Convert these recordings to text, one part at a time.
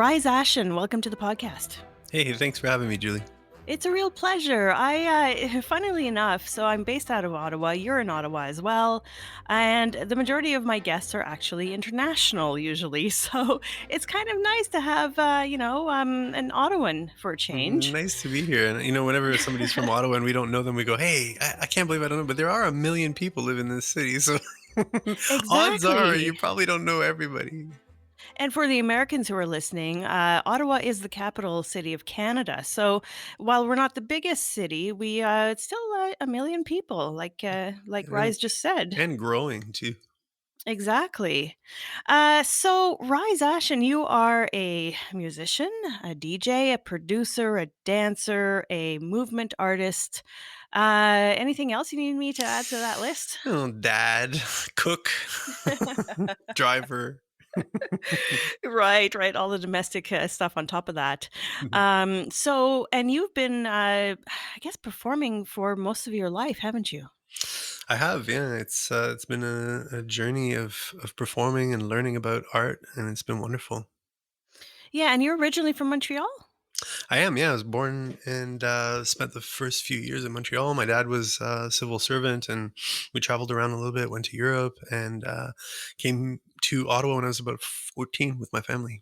Rise Ashen, welcome to the podcast. Hey, thanks for having me, Julie. It's a real pleasure. Funnily enough, so I'm based out of Ottawa. You're in Ottawa as well. And the majority of my guests are actually international usually. So it's kind of nice to have, an Ottawan for a change. Nice to be here. And whenever somebody's from Ottawa and we don't know them, we go, "Hey, I can't believe I don't know." But there are a million people live in this city, so odds are you Exactly. probably don't know everybody. And for the Americans who are listening, Ottawa is the capital city of Canada. So while we're not the biggest city, it's still a million people, like And Rise just said. and growing too. Exactly. So Rise Ashen, you are a musician, a DJ, a producer, a dancer, a movement artist. Anything else you need me to add to that list? Oh, dad, cook, driver. Right, right. All the domestic stuff on top of that. And you've been, I guess, performing for most of your life, haven't you? I have, yeah. It's been a journey of performing and learning about art, and it's been wonderful. Yeah, and you're originally from Montreal? I am, yeah. I was born and spent the first few years in Montreal. My dad was a civil servant, and we traveled around a little bit, went to Europe, and came to Ottawa when I was about 14 with my family.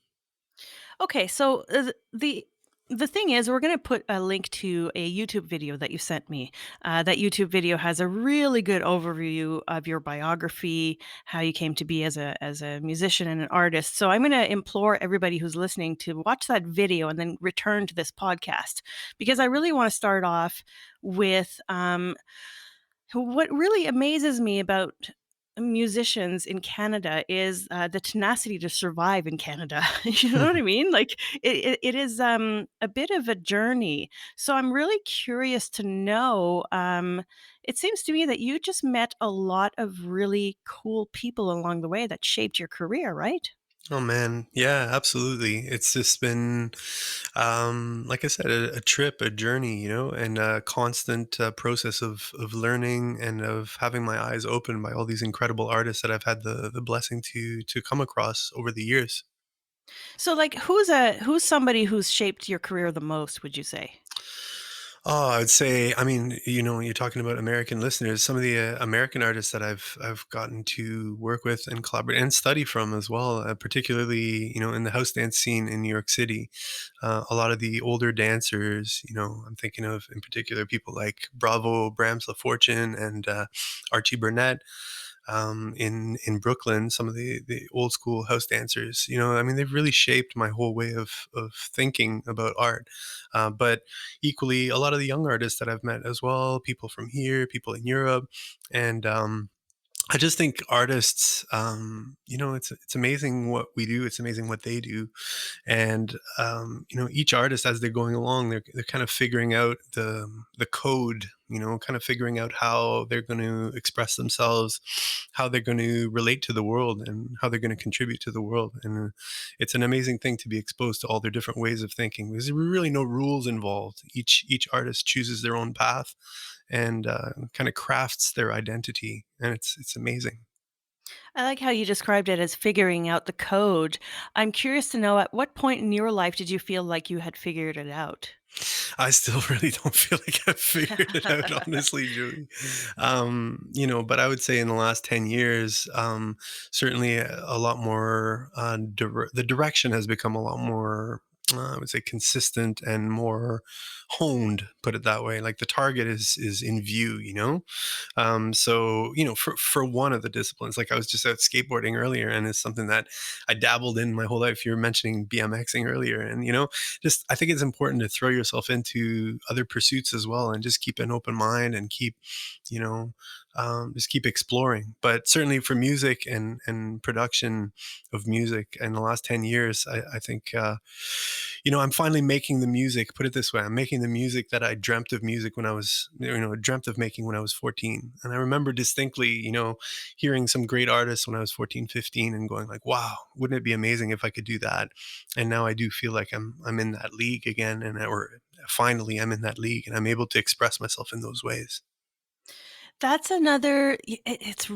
Okay, so the thing is, we're going to put a link to a YouTube video that you sent me. That YouTube video has a really good overview of your biography, how you came to be as a musician and an artist. So I'm going to implore everybody who's listening to watch that video and then return to this podcast because I really want to start off with what really amazes me about musicians in Canada is the tenacity to survive in Canada. You know what I mean? Like it is a bit of a journey. So I'm really curious to know. It seems to me that you just met a lot of really cool people along the way that shaped your career, right? Oh man, yeah, absolutely. It's just been, like I said, a trip, a journey, and a constant process of learning and of having my eyes opened by all these incredible artists that I've had the blessing to come across over the years. So like who's somebody who's shaped your career the most, would you say? Oh, I would say, I mean, you're talking about American listeners. Some of the American artists that I've gotten to work with and collaborate and study from as well, particularly in the house dance scene in New York City. A lot of the older dancers, I'm thinking of in particular people like Bravo, Brahms LaFortune, and Archie Burnett in Brooklyn, some of the old school house dancers. I mean, they've really shaped my whole way of thinking about art. But equally, a lot of the young artists that I've met as well, people from here, people in Europe, and I just think artists, it's amazing what we do. It's amazing what they do, and each artist as they're going along, they're kind of figuring out the code. Kind of figuring out how they're going to express themselves, how they're going to relate to the world, and how they're going to contribute to the world. And it's an amazing thing to be exposed to all their different ways of thinking. There's really no rules involved. Each artist chooses their own path and kind of crafts their identity, and it's amazing. I like how you described it as figuring out the code. I'm curious to know at what point in your life did you feel like you had figured it out? I still really don't feel like I've figured it out, honestly, Julie. But I would say in the last 10 years, certainly a lot more, the direction has become a lot more, I would say, consistent and more honed, put it that way. Like the target is in view, so, for one of the disciplines, like I was just out skateboarding earlier, and it's something that I dabbled in my whole life. You were mentioning BMXing earlier, and, just I think it's important to throw yourself into other pursuits as well and just keep an open mind and keep, you know, just keep exploring. But certainly for music and production of music in the last 10 years, I think, I'm finally making the music, put it this way, I'm making the music that I dreamt of music when I was, dreamt of making when I was 14. And I remember distinctly, hearing some great artists when I was 14, 15 and going like, wow, wouldn't it be amazing if I could do that? And now I do feel like I'm in that league again, or finally I'm in that league and I'm able to express myself in those ways. That's another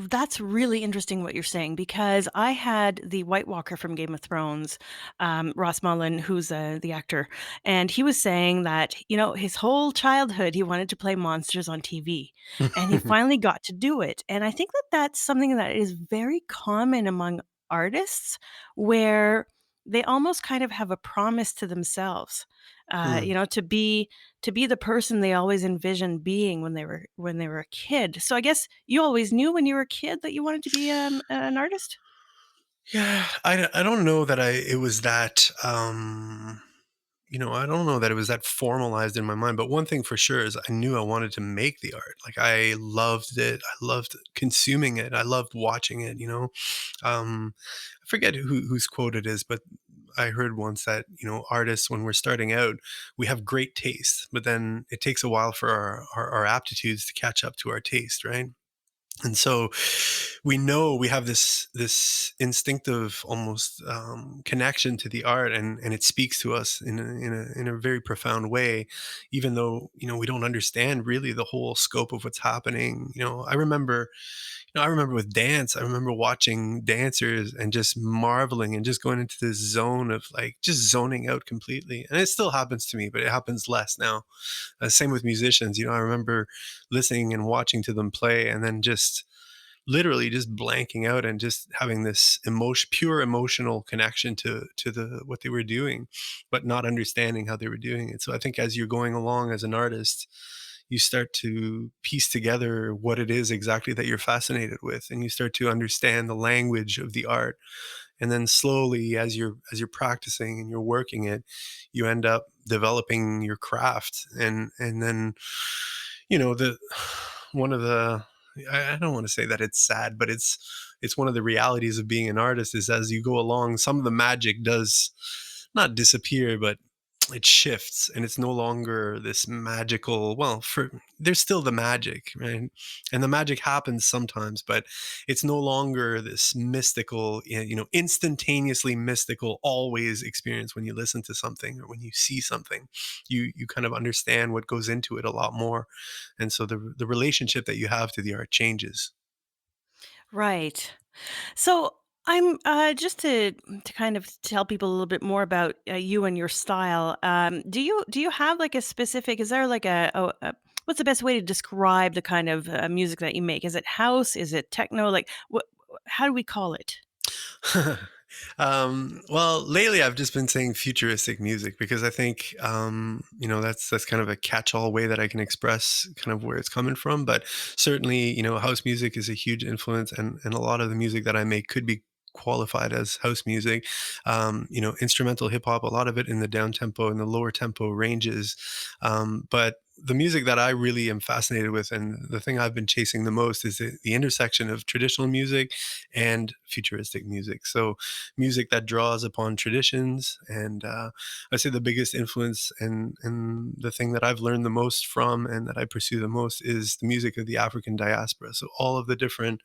that's really interesting what you're saying because I had the White Walker from Game of Thrones, Ross Mullen, who's, the actor, and he was saying that, his whole childhood, he wanted to play monsters on TV, and he finally got to do it, and I think that that's something that is very common among artists, where they almost kind of have a promise to themselves, Hmm. to be the person they always envisioned being when they were a kid. So I guess you always knew when you were a kid that you wanted to be, an artist? Yeah, I don't know that it was that, I don't know that it was that formalized in my mind, but one thing for sure is I knew I wanted to make the art. Like, I loved it. I loved consuming it. I loved watching it. I forget whose quote it is, but I heard once that, artists, when we're starting out, we have great taste, but then it takes a while for our aptitudes to catch up to our taste, right? And so we know we have this instinctive almost, connection to the art, and it speaks to us in a very profound way, even though we don't understand really the whole scope of what's happening. I remember with dance, I remember watching dancers and just marveling and just going into this zone of, like, just zoning out completely. And it still happens to me, but it happens less now. Same with musicians. I remember listening and watching to them play, and then just literally just blanking out and just having this pure emotional connection to the what they were doing, but not understanding how they were doing it. So I think as you're going along as an artist, you start to piece together what it is exactly that you're fascinated with, and you start to understand the language of the art. And then slowly, as you're practicing and you're working it, you end up developing your craft. And then, the one of the I don't want to say that it's sad, but it's one of the realities of being an artist, is as you go along, some of the magic does not disappear, but it shifts, and it's no longer this magical. Well, for there's still the magic, right? And the magic happens sometimes, but it's no longer this mystical, instantaneously mystical always experience. When you listen to something or when you see something, you kind of understand what goes into it a lot more. And so the relationship that you have to the art changes. Right. So I'm just to kind of tell people a little bit more about you and your style. Do you have like a specific? Is there like what's the best way to describe the kind of music that you make? Is it house? Is it techno? Like what? How do we call it? Well, lately I've just been saying futuristic music, because I think, that's kind of a catch-all way that I can express kind of where it's coming from. But certainly, house music is a huge influence, and a lot of the music that I make could be qualified as house music. Instrumental hip hop, a lot of it in the down tempo and the lower tempo ranges. But the music that I really am fascinated with, and the thing I've been chasing the most, is the intersection of traditional music and futuristic music. So music that draws upon traditions. And I'd say the biggest influence, and the thing that I've learned the most from and that I pursue the most, is the music of the African diaspora. So all of the different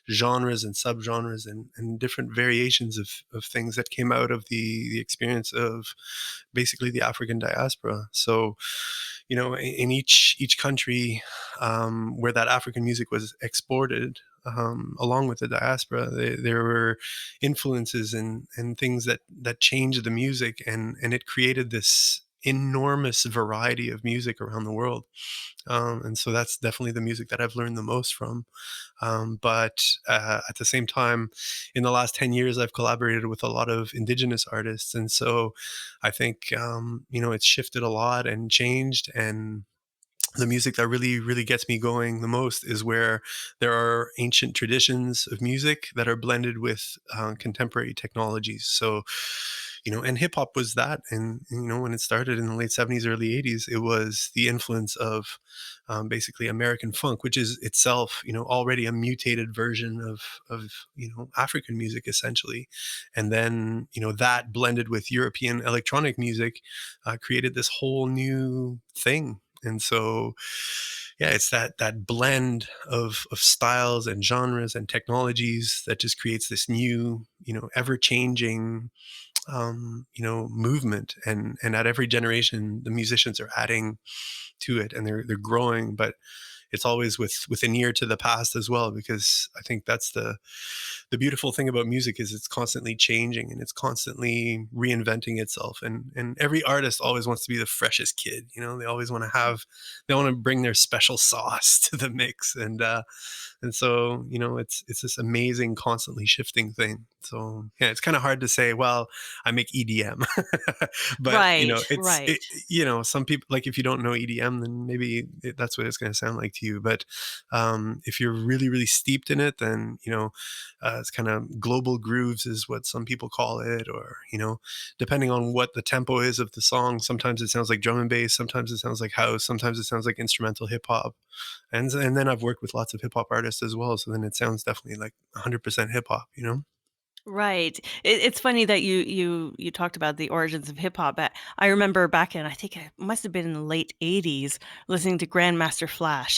genres and subgenres, and different variations of things that came out of the experience of basically the African diaspora. So, in each country, where that African music was exported, along with the diaspora, there were influences and things that changed the music, and it created this enormous variety of music around the world. And so that's definitely the music that I've learned the most from. But at the same time, in the last 10 years, I've collaborated with a lot of indigenous artists. And so I think, it's shifted a lot and changed. And the music that really, really gets me going the most is where there are ancient traditions of music that are blended with contemporary technologies. So, and hip hop was that. And, when it started in the late 70s, early 80s, it was the influence of, basically, American funk, which is itself, already a mutated version of, African music, essentially. And then, that blended with European electronic music, created this whole new thing. And so, yeah, it's that blend of styles and genres and technologies that just creates this new, ever changing, movement. And at every generation, the musicians are adding to it, and they're growing. But it's always with an ear to the past as well, because I think that's the beautiful thing about music is it's constantly changing and it's constantly reinventing itself, and every artist always wants to be the freshest kid, they always want to have, they want to bring their special sauce to the mix, and so, it's this amazing, constantly shifting thing. So yeah, it's kind of hard to say, well, I make EDM, but Right, it's right. it, some people, like, if you don't know EDM, then maybe that's what it's going to sound like to you. But if you're really, really steeped in it, then it's kind of global grooves is what some people call it, or depending on what the tempo is of the song. Sometimes it sounds like drum and bass, sometimes it sounds like house, sometimes it sounds like instrumental hip hop, and then I've worked with lots of hip hop artists as well, so then it sounds definitely like 100% hip hop. Right. It's funny that you talked about the origins of hip hop. I remember back in, I think it must have been in the late '80s, listening to Grandmaster Flash.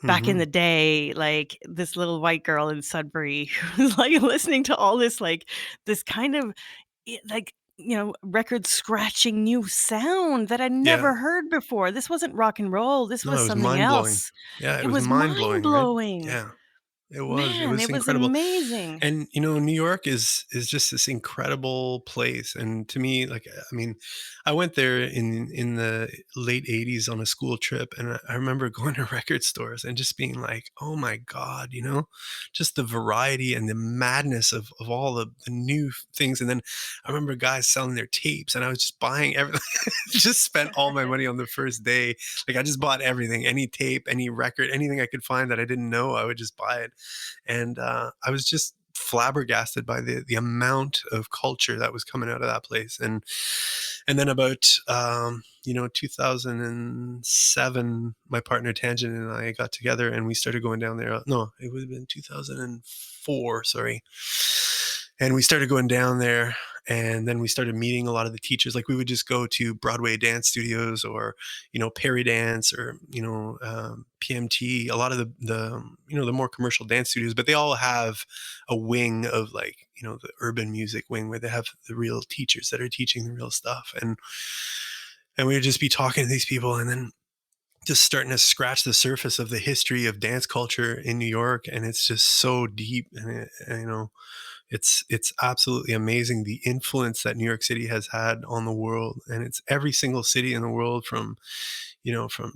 Back in Hmm. the day, like this little white girl in Sudbury who was like listening to all this, like this kind of like record scratching new sound that I Yeah. never heard before. This wasn't rock and roll. This No, was it was something mind blowing. else. Yeah, it It was was mind mind blowing, right? blowing. Yeah. It was. It Man, was it was incredible. amazing. And New York is just this incredible place. And to me, like, I mean, I went there in the late '80s on a school trip, and I remember going to record stores and just being like, "Oh my god," just the variety and the madness of all the new things. And then I remember guys selling their tapes, and I was just buying everything. Just spent all my money on the first day. Like, I just bought everything, any tape, any record, anything I could find that I didn't know, I would just buy it. And I was just flabbergasted by the amount of culture that was coming out of that place. And then about 2007, my partner Tangent and I got together and we started going down there. No, it would have been 2004, sorry. And we started going down there, and then we started meeting a lot of the teachers. Like, we would just go to Broadway dance studios, or Perry Dance, or PMT, a lot of the more commercial dance studios, but they all have a wing of, like, the urban music wing, where they have the real teachers that are teaching the real stuff. And we would just be talking to these people, and then just starting to scratch the surface of the history of dance culture in New York. And it's just so deep, and it's absolutely amazing, the influence that New York City has had on the world. And it's every single city in the world, from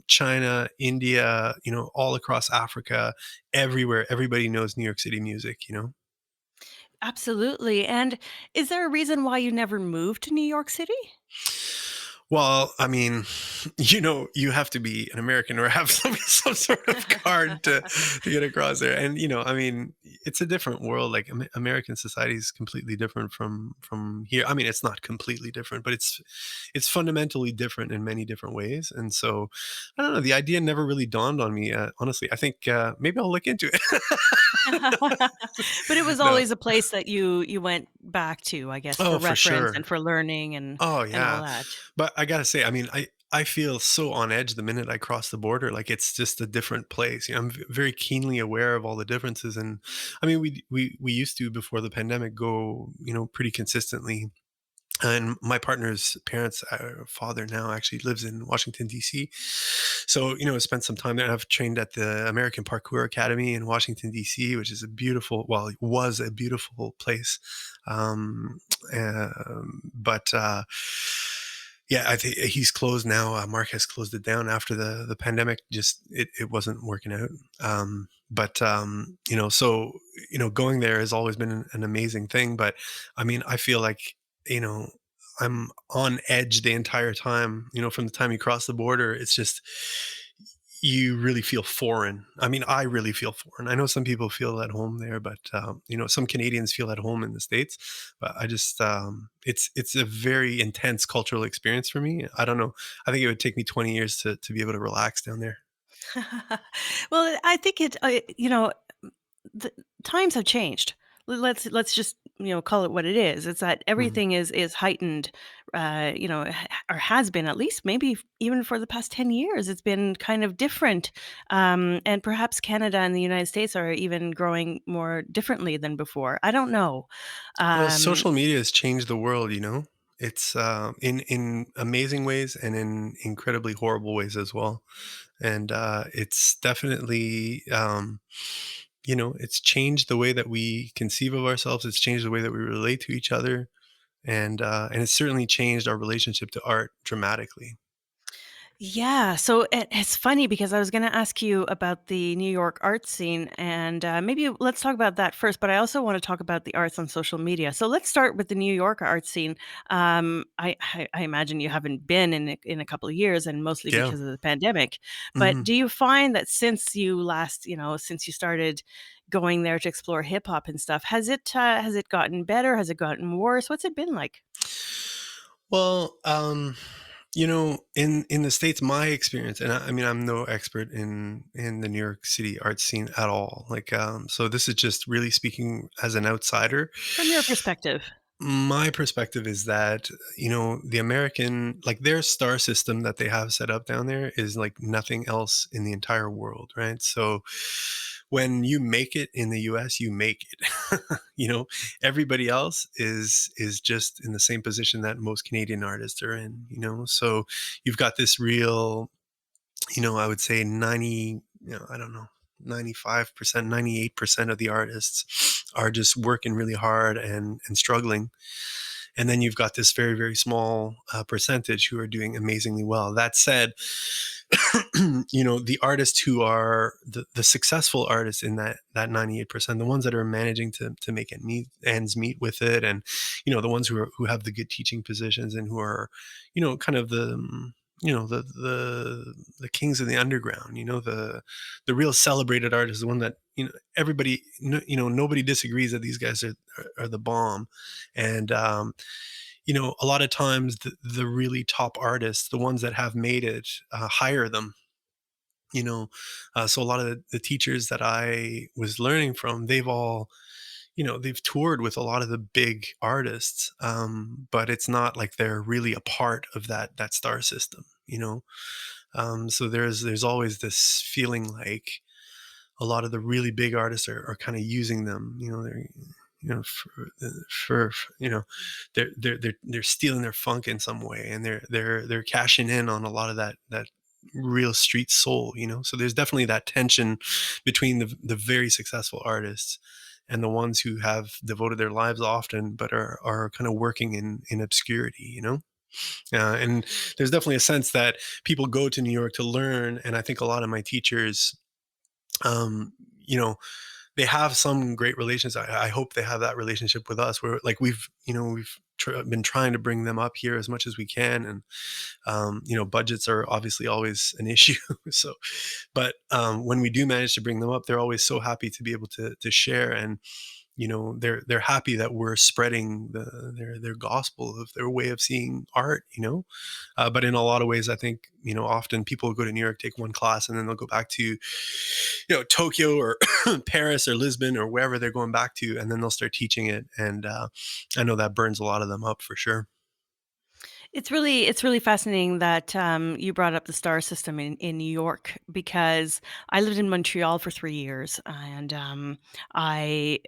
China, India, all across Africa, everywhere. Everybody knows New York City music. Absolutely, and is there a reason why you never moved to New York City? Well, I mean, you have to be an American or have some sort of card to get across there. And I mean, it's a different world. Like, American society is completely different from here. I mean, it's not completely different, but it's fundamentally different in many different ways. And so, I don't know. The idea never really dawned on me. Honestly, I think maybe I'll look into it. But it was No. always a place that you went back to, I guess, for Oh, for reference sure. and for learning Oh, and all yeah. that. But I gotta say, I mean, I feel so on edge the minute I cross the border. Like, it's just a different place. I'm very keenly aware of all the differences. And I mean, we used to, before the pandemic, go pretty consistently. And my partner's parents, father now actually lives in Washington D.C. So I spent some time there. I've trained at the American Parkour Academy in Washington D.C., which is a beautiful, well, it was a beautiful place. Um, but yeah, I think he's closed now. Mark has closed it down after the pandemic. Just it wasn't working out. But so going there has always been an amazing thing. But I mean, I feel like you know I'm on edge the entire time. From the time you cross the border, it's just you really feel foreign. I mean, I really feel foreign. I know some people feel at home there, but some Canadians feel at home in the States. But I just, it's a very intense cultural experience for me. I don't know. I think it would take me 20 years to be able to relax down there. Well, I think the times have changed. Let's just, call it what it is. It's that Mhm. everything is heightened, or has been, at least maybe even for the past 10 years. It's been kind of different. And perhaps Canada and the United States are even growing more differently than before. I don't know. Well, Um, social media has changed the world. It's in amazing ways and in incredibly horrible ways as well. And it's definitely it's changed the way that we conceive of ourselves. It's changed the way that we relate to each other, and it's certainly changed our relationship to art dramatically. Yeah, so it's funny because I was going to ask you about the New York art scene, and maybe let's talk about that first. But I also want to talk about the arts on social media. So let's start with the New York art scene. I imagine you haven't been in a couple of years, and mostly Yeah. because of the pandemic. But Hmm. do you find that since you last, since you started going there to explore hip hop and stuff, has it gotten better? Has it gotten worse? What's it been like? Well, in the states, my experience, and I mean, I'm no expert in the New York City art scene at all. Like, so this is just really speaking as an outsider. From your perspective? My perspective is that, the American, like their star system that they have set up down there is like nothing else in the entire world, right? So when you make it in the US, you make it. Everybody else is just in the same position that most Canadian artists are in. So you've got this real, I would say 90, I don't know, 95%, 98% of the artists are just working really hard and struggling. And then you've got this very, very small percentage who are doing amazingly well. That said, the artists who are the successful artists in that 98%, the ones that are managing to make ends meet with it, and the ones who have the good teaching positions and who are, kind of the kings of the underground, the real celebrated artists, the one that everybody, nobody disagrees that these guys are the bomb. And a lot of times the really top artists, the ones that have made it, hire them. So a lot of the teachers that I was learning from, they've all, they've toured with a lot of the big artists, but it's not like they're really a part of that star system. So there's always this feeling like a lot of the really big artists are kind of using them. They're for they're stealing their funk in some way, and they're cashing in on a lot of that real street soul. So there's definitely that tension between the very successful artists and the ones who have devoted their lives often but are kind of working in obscurity. And there's definitely a sense that people go to New York to learn, and I think a lot of my teachers, um, you know, they have some great relations. I hope they have that relationship with us, where like we've been trying to bring them up here as much as we can, and budgets are obviously always an issue. So, but when we do manage to bring them up, they're always so happy to be able to share, and they're happy that we're spreading their gospel of their way of seeing art. But in a lot of ways, I think often people go to New York, take one class, and then they'll go back to Tokyo or Paris or Lisbon or wherever they're going back to, and then they'll start teaching it. And I know that burns a lot of them up for sure. It's really fascinating that, you brought up the star system in New York because I lived in Montreal for 3 years, and, I,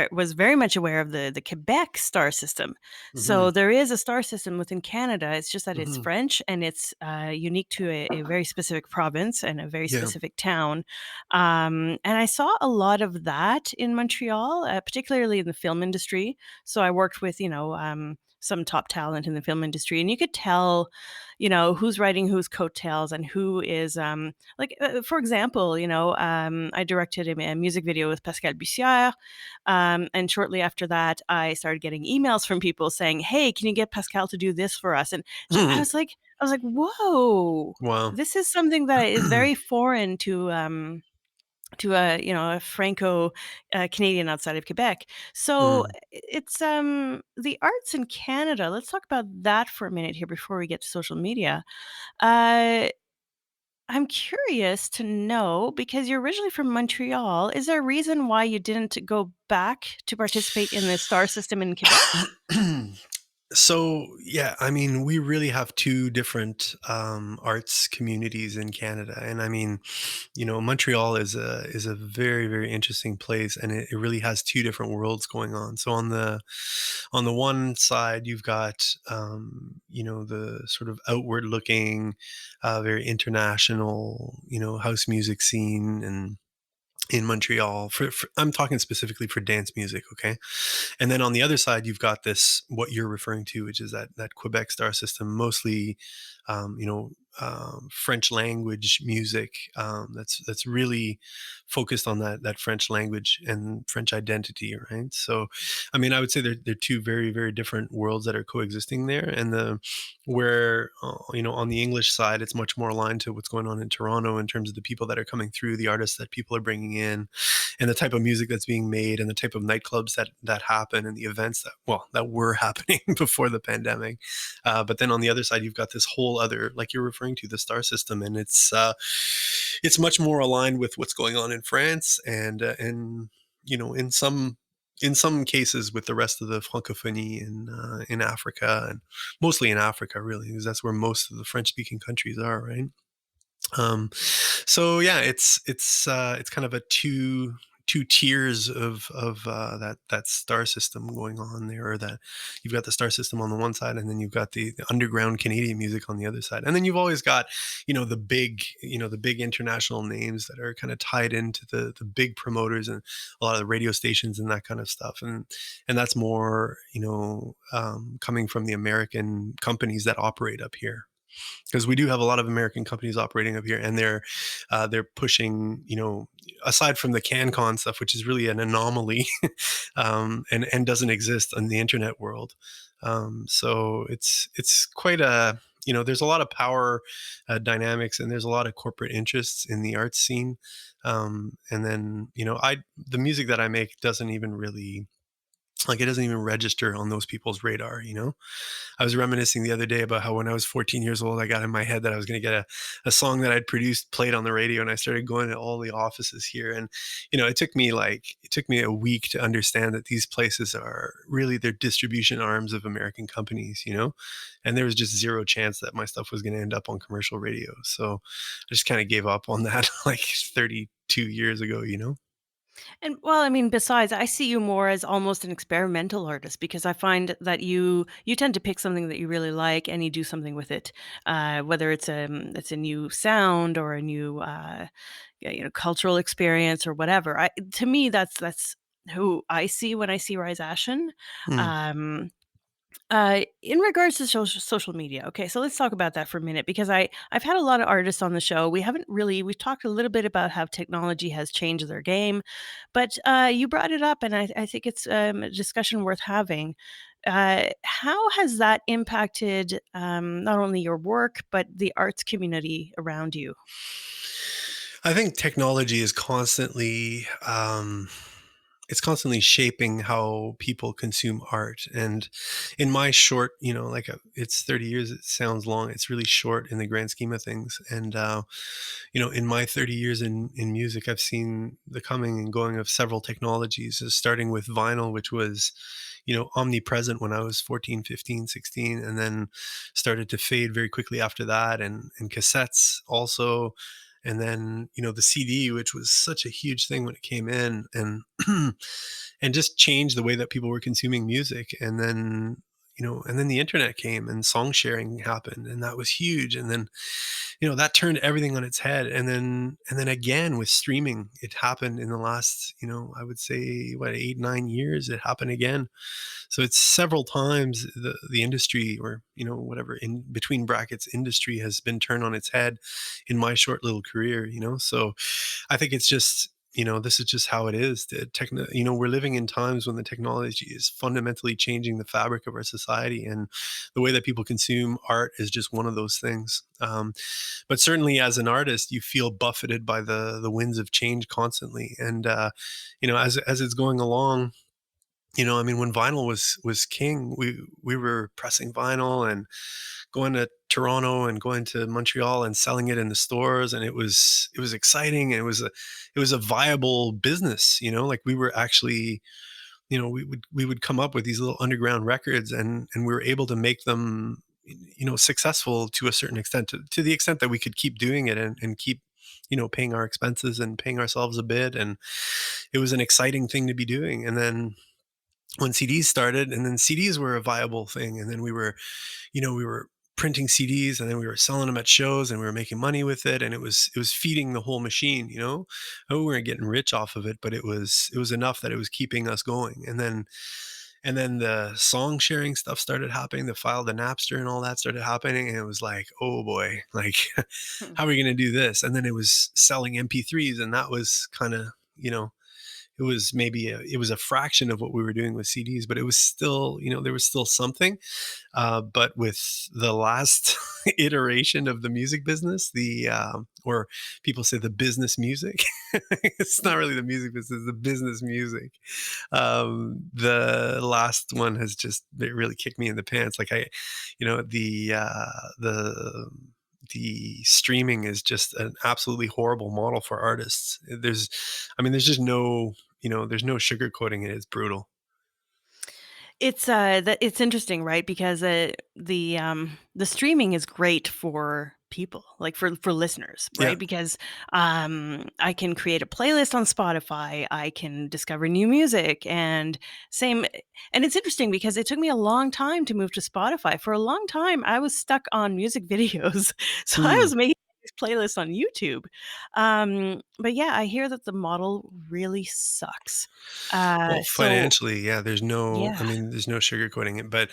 was very much aware of the Quebec star system. Hmm. So there is a star system within Canada, it's just that it's Hmm. French and it's, unique to a very specific province and a very Yeah. specific town, and I saw a lot of that in Montreal, particularly in the film industry. So I worked with, some top talent in the film industry, and you could tell, who's writing whose coattails and who is, for example, I directed a music video with Pascal Bussière, and shortly after that, I started getting emails from people saying, "Hey, can you get Pascal to do this for us?" And I was like, "Whoa, Wow. this is something that is very foreign to a Franco Canadian outside of Quebec. So Mm. it's the arts in Canada. Let's talk about that for a minute here before we get to social media. Uh, I'm curious to know because you're originally from Montreal. Is there a reason why you didn't go back to participate in the star system in Quebec? So yeah, I mean, we really have two different arts communities in Canada, and I mean, Montreal is a very very interesting place, and it really has two different worlds going on. So on the one side, you've got the sort of outward looking, very international, house music scene and in Montreal. I'm talking specifically for dance music, okay? And then on the other side, you've got this what you're referring to, which is that Quebec star system, mostly, French language music. That's really focused on that French language and French identity, right? So, I mean, I would say they're two very very different worlds that are coexisting there, and the where on the English side, it's much more aligned to what's going on in Toronto in terms of the people that are coming through, the artists that people are bringing in, and the type of music that's being made and the type of nightclubs that happen and the events that were happening before the pandemic. But then on the other side, you've got this whole other, like you're referring to, the star system, and it's much more aligned with what's going on in France and in some cases with the rest of the francophonie in Africa, and mostly in Africa really, because that's where most of the French speaking countries are, right? So yeah, it's kind of a two tiers of that star system going on there. Or that you've got the star system on the one side, and then you've got the underground Canadian music on the other side, and then you've always got the big international names that are kind of tied into the big promoters and a lot of the radio stations and that kind of stuff, and that's more coming from the American companies that operate up here, because we do have a lot of American companies operating up here, and they're pushing, aside from the CanCon stuff, which is really an anomaly, and doesn't exist in the internet world. So it's quite a there's a lot of power dynamics, and there's a lot of corporate interests in the arts scene. And then I the music that I make doesn't even really, like, it doesn't even register on those people's radar. I was reminiscing the other day about how when I was 14 years old, I got in my head that I was going to get a song that I'd produced played on the radio, and I started going to all the offices here. And it took me a week to understand that these places are really their distribution arms of American companies. And there was just zero chance that my stuff was going to end up on commercial radio. So I just kind of gave up on that like 32 years ago. And well, I mean, besides, I see you more as almost an experimental artist because I find that you tend to pick something that you really like and you do something with it, whether it's a new sound or a new cultural experience or whatever. To me, that's who I see when I see Rise Ashen. Hmm. Um, in regards to social media, okay, so let's talk about that for a minute because I've had a lot of artists on the show. We've talked a little bit about how technology has changed their game, but you brought it up, and I think it's a discussion worth having. How has that impacted not only your work but the arts community around you? I think technology is constantly it's constantly shaping how people consume art. And in my short, it's 30 years, it sounds long, it's really short in the grand scheme of things. And in my 30 years in music, I've seen the coming and going of several technologies, starting with vinyl, which was omnipresent when I was 14, 15, 16, and then started to fade very quickly after that, and cassettes also, and then the CD, which was such a huge thing when it came in, and and just changed the way that people were consuming music. And then the internet came, and song sharing happened, and that was huge. And then that turned everything on its head. And then again with streaming, it happened in the last, I would say, what, 8 9 years, it happened again. So it's several times the industry, or whatever in between brackets industry, has been turned on its head in my short little career. So I think it's just, this is just how it is. We're living in times when the technology is fundamentally changing the fabric of our society, and the way that people consume art is just one of those things. But certainly as an artist, you feel buffeted by the winds of change constantly. And as it's going along, I mean, when vinyl was king, we were pressing vinyl and going to Toronto and going to Montreal and selling it in the stores, and it was exciting, and it was a viable business. Like, we were actually we would come up with these little underground records, and we were able to make them, successful to a certain extent, to the extent that we could keep doing it, and keep, paying our expenses and paying ourselves a bit. And it was an exciting thing to be doing. And then when CDs started, and then CDs were a viable thing, and then we were printing CDs, and then we were selling them at shows, and we were making money with it, and it was feeding the whole machine. We weren't getting rich off of it, but it was enough that it was keeping us going. And then the song sharing stuff started happening, the file, the Napster, and all that started happening, and it was like, oh boy, like Hmm. how are we going to do this? And then it was selling MP3s, and that was kind of, it was a fraction of what we were doing with CDs, but it was still, there was still something. But with the last iteration of the music business, or people say the business music, it's not really the music business, the business music. The last one has just, it really kicked me in the pants. Like the streaming is just an absolutely horrible model for artists. There's just there's no sugarcoating it. It's brutal. It's interesting, right? Because the streaming is great for people, like for listeners, Yeah. right? Because I can create a playlist on Spotify, I can discover new music, and same. And it's interesting because it took me a long time to move to Spotify. For a long time, I was stuck on music videos, so I Hmm. was making these playlists on YouTube. But yeah, I hear that the model really sucks. Well, So financially, yeah, yeah. there's no sugarcoating it. But,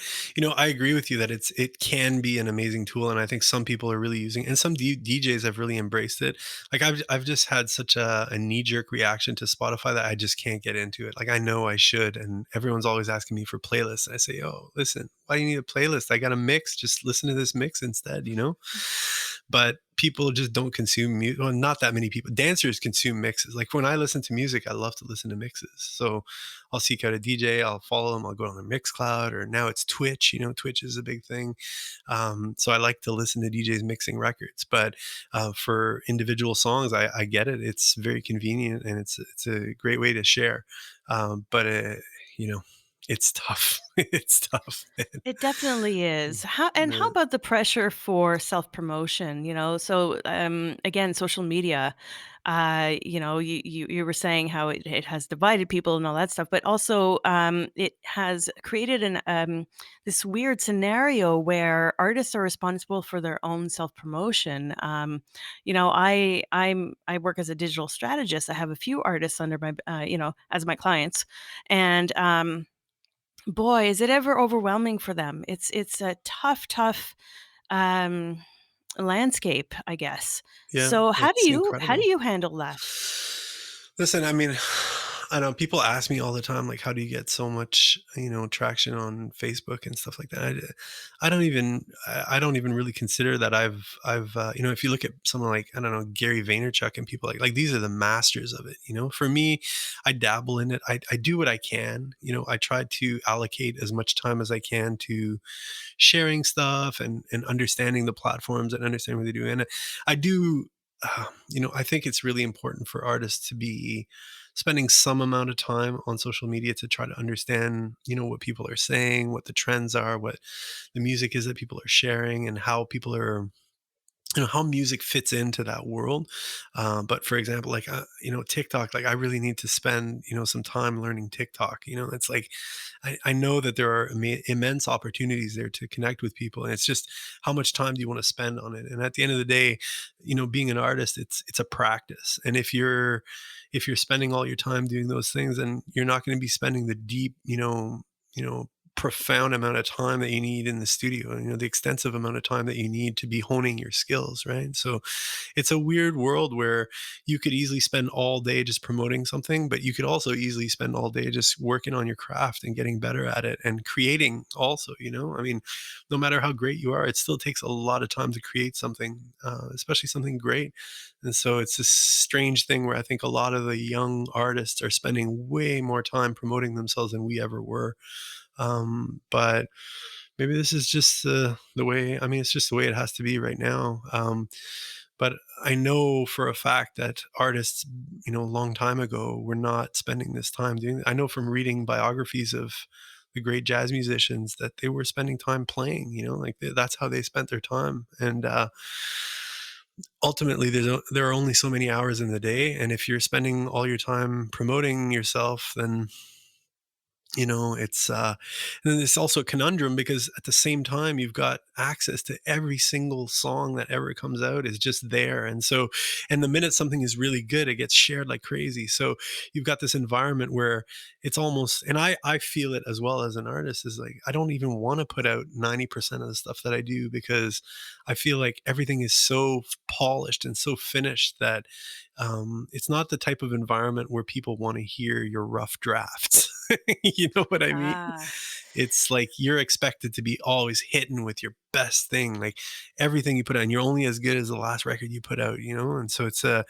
I agree with you that it can be an amazing tool. And I think some people are really using, and some DJs have really embraced it. Like I've just had such a knee jerk reaction to Spotify that I just can't get into it. Like I know I should. And everyone's always asking me for playlists. And I say, oh, listen, why do you need a playlist? I got a mix. Just listen to this mix instead. But people just don't consume music. Well, not that many people. Dancers consume mixes. Like when I listen to music, I love to listen to mixes. So I'll seek out a DJ, I'll follow them, I'll go on their Mixcloud, or now it's Twitch. Twitch is a big thing. So I like to listen to DJs mixing records. But for individual songs, I get it. It's very convenient, and it's a great way to share. But you know, it's tough. It's tough. It definitely is. How Yeah. about the pressure for self-promotion, So, again, social media, you were saying how it has divided people and all that stuff, but also, it has created this weird scenario where artists are responsible for their own self-promotion. I work as a digital strategist. I have a few artists under my, as my clients, and, boy, is it ever overwhelming for them. It's a tough, um, landscape, I guess. Yeah, So it's how do incredible. you handle that? Listen, I mean, I know people ask me all the time, like, how do you get so much, traction on Facebook and stuff like that? I don't even really consider that if you look at someone like, I don't know, Gary Vaynerchuk, and people like these are the masters of it. For me, I dabble in it. I do what I can. I try to allocate as much time as I can to sharing stuff, and understanding the platforms, and understanding what they do. And I do, I think it's really important for artists to be spending some amount of time on social media to try to understand, what people are saying, what the trends are, what the music is that people are sharing, and how people are, how music fits into that world. But for example, like, TikTok, like I really need to spend, some time learning TikTok. It's like, I know that there are immense opportunities there to connect with people, and it's just how much time do you want to spend on it? And at the end of the day, being an artist, it's a practice. And if you're spending all your time doing those things, then you're not going to be spending the deep, profound amount of time that you need in the studio, the extensive amount of time that you need to be honing your skills, right? So it's a weird world where you could easily spend all day just promoting something, but you could also easily spend all day just working on your craft and getting better at it, and creating also. I mean, no matter how great you are, it still takes a lot of time to create something, especially something great. And so it's this strange thing where I think a lot of the young artists are spending way more time promoting themselves than we ever were. But maybe this is just the way. I mean, it's just the way it has to be right now. But I know for a fact that artists, a long time ago were not spending this time doing I know from reading biographies of the great jazz musicians that they were spending time playing, like that's how they spent their time. And ultimately, there are only so many hours in the day. And if you're spending all your time promoting yourself, then it's and then it's also a conundrum because at the same time you've got access to every single song that ever comes out is just there. And so, and the minute something is really good, it gets shared like crazy. So you've got this environment where it's almost, and I feel it as well as an artist, is like I don't even want to put out 90% of the stuff that I do because I feel like everything is so polished and so finished that it's not the type of environment where people want to hear your rough drafts. You know what I mean? Ah. It's like you're expected to be always hitting with your best thing, like everything you put out, and you're only as good as the last record you put out, And so it's the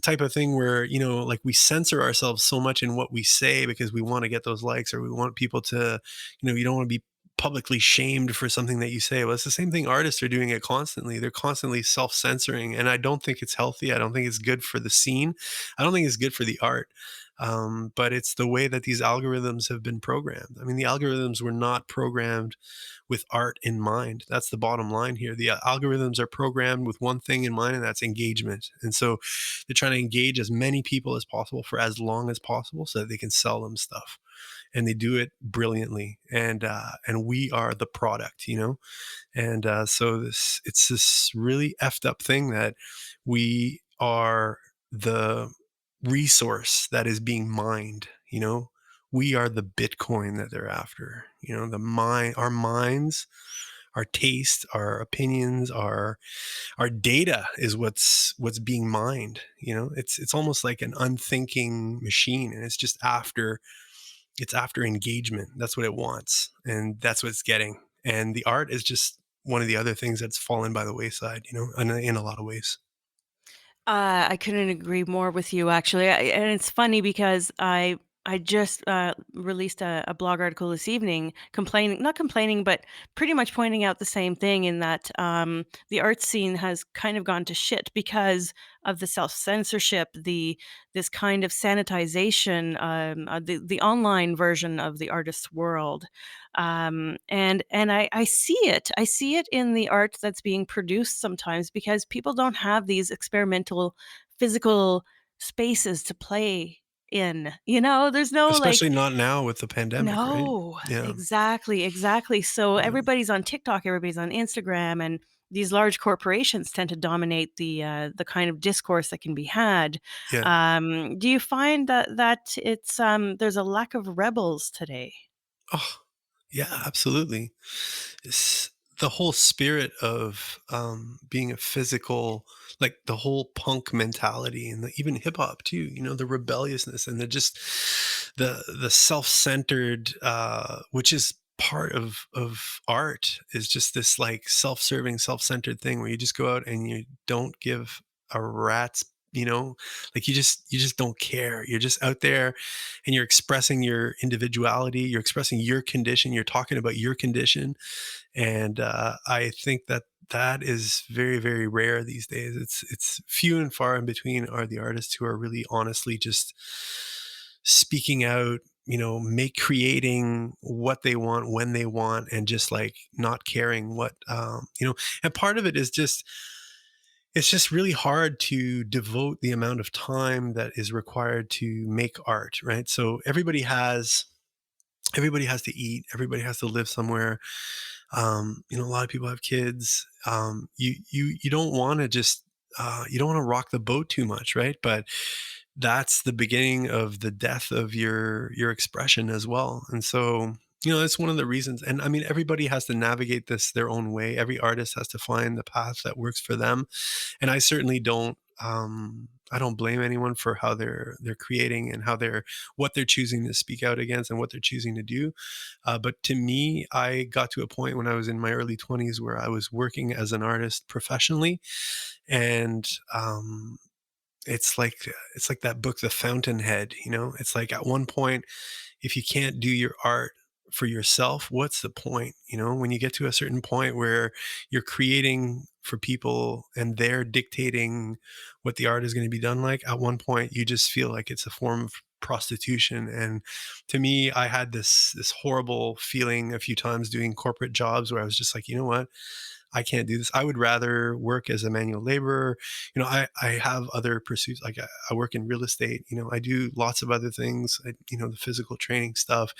type of thing where, like we censor ourselves so much in what we say because we want to get those likes or we want people to, you don't want to be publicly shamed for something that you say. Well, it's the same thing artists are doing it constantly. They're constantly self-censoring. And I don't think it's healthy. I don't think it's good for the scene. I don't think it's good for the art. But it's the way that these algorithms have been programmed. I mean, the algorithms were not programmed with art in mind. That's the bottom line here. The algorithms are programmed with one thing in mind, and that's engagement. And so they're trying to engage as many people as possible for as long as possible so that they can sell them stuff. And they do it brilliantly. And we are the product, And so it's this really effed up thing that we are the resource that is being mined, we are the Bitcoin that they're after, our minds, our taste, our opinions, our data is what's being mined. It's almost like an unthinking machine, and it's after engagement. That's what it wants, and that's what it's getting. And the art is just one of the other things that's fallen by the wayside, in a lot of ways. I couldn't agree more with you, actually. And it's funny because I just released a blog article this evening, complaining, not complaining, but pretty much pointing out the same thing in that the art scene has kind of gone to shit because of the self censorship, the this kind of sanitization, the online version of the artist's world. And I see it. I see it in the art that's being produced sometimes because people don't have these experimental physical spaces to play in. There's no like Especially not now with the pandemic, right? no, Yeah. exactly, exactly. So Yeah. everybody's on TikTok, everybody's on Instagram, and these large corporations tend to dominate the kind of discourse that can be had. Yeah. Do you find that it's there's a lack of rebels today? Oh, yeah, absolutely. It's the whole spirit of being a physical, like the whole punk mentality, and even hip hop too. The rebelliousness and the self centered, which is part of art, is just this like self serving, self centered thing where you just go out and you don't give a rat's like you just don't care. You're just out there and you're expressing your individuality, you're expressing your condition, you're talking about your condition. And I think that that is very, very rare these days. It's few and far in between are the artists who are really honestly just speaking out, make creating what they want when they want, and just like not caring what and part of it is just it's just really hard to devote the amount of time that is required to make art, right? So everybody has to eat, everybody has to live somewhere. A lot of people have kids. You don't want to just you don't want to rock the boat too much, right? But that's the beginning of the death of your expression as well. And so that's one of the reasons. And I mean, everybody has to navigate this their own way. Every artist has to find the path that works for them. And I certainly don't. I don't blame anyone for how they're creating and what they're choosing to speak out against and what they're choosing to do. But to me, I got to a point when I was in my early 20s where I was working as an artist professionally, and it's like that book, The Fountainhead. It's like at one point, if you can't do your art for yourself, what's the point? When you get to a certain point where you're creating for people and they're dictating what the art is going to be done like, at one point you just feel like it's a form of prostitution. And to me, I had this horrible feeling a few times doing corporate jobs where I was just like, you know what, I can't do this. I would rather work as a manual laborer. I have other pursuits. Like I work in real estate. I do lots of other things, the physical training stuff.